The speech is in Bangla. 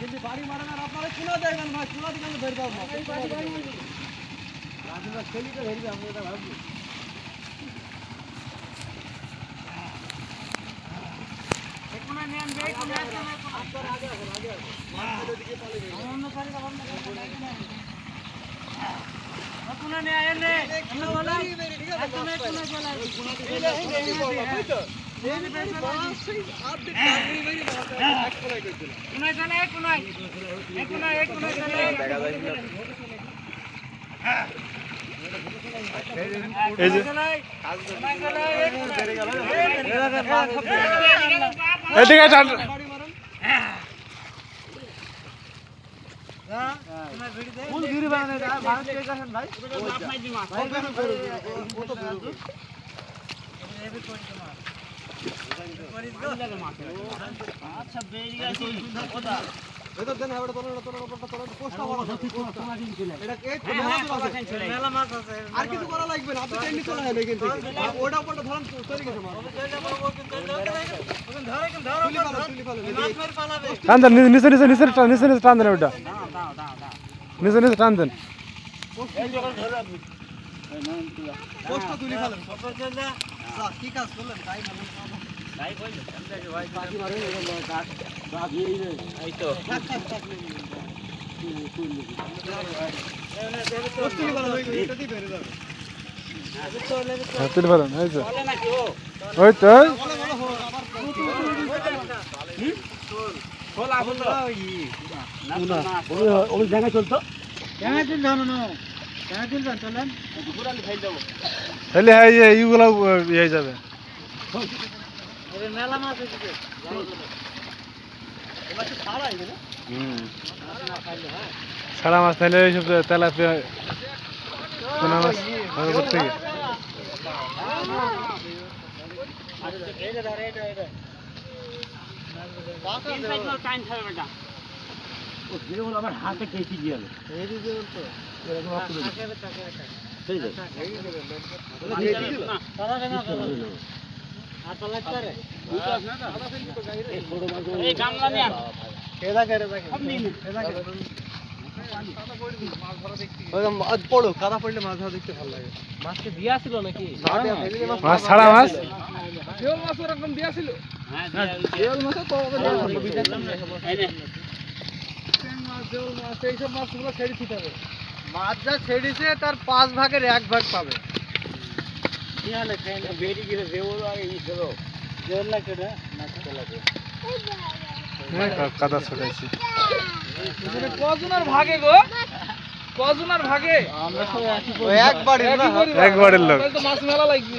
যদি বাড়ি মারেন আর আপনারা কোনা দেখবেন ভাই, কোনা দিকে আমি ধরে দাও না রাজুরা ছেলিতে ধরবে আমরা এটা ভাবছি। কোনা নেন ভাই, কোনা আছে না আপনার আগে আসুন, আগে আসুন মাঠের দিকে পালে গেল অন্য সারি দাও না কোনা নে আয় নে আমরা বলা ঠিক আছে কোনা কোনা চলা কোনা দিকে বুঝছো এই যে সেই আপডেট কাগরি মেরি এক কোনায় কইছিল কোনায় চলে এক কোনায় চলে দেখা যায় না এই যে এদিকে টান ফুল গিরি বানানে ভারত কে গেছেন ভাই মাছ মাইজি মাছ ও তো এবি কোন মাছ আচ্ছা বেরি গেছি কথা এটা দেন হবে তোরা পোস্টটা বড় আছে কোনা দিন ছিল এটা এই মেলা মাছ আছে আর কিছু করা লাগবে না, আপনি টেন্ডি চলে যাবেন কিন্তু ওটা উপরটা ধরন চলে গেছে মাছ টান দেন নিচে টান দেন ওটা নিচে টান দেন পোস্টটা তুলি ফেলেন কি কাজ করলেন তাই ভাই কইলে ভাই পাখি মারেন এই তো পোস্টই ভালো হয়ে গেছে, এটাতেই বেরে যাবে তুলে ফেলেন এই তো ওই তো ওই জায়গায় চলতো জায়গায় চল জানো না জায়গায় চল চলেন পুরালি খাই দেবো তাহলে হ্যাঁ এইগুলো ইয়ে যাবে মেলা মাছ এসেছে এবার তো ছাড়া আইবে না সারা মাছ তাহলে এইসব তেলাপিয়া পোনা মাছ থেকে আমার হাতে কেটে দিয়ে পড়ো কাদা পড়লে মাছ ধরা দেখতে ভালো লাগে। মাছকে দিয়া ছিল নাকি মাছ ছাড়া মাছ শিওল মাছ ওরকম দিয়া ছিল শিওল মাছ তো এইসব মাছগুলো ছেড়ে দিতে হবে। মাছ যা ছেড়েছে তার 5 ভাগের 1 ভাগ পাবে। কাদা ছড়াইছি কজনের ভাগে গো, কজনের ভাগে আমরা সবাই একবারের লোক মাছ মেলা লাগবে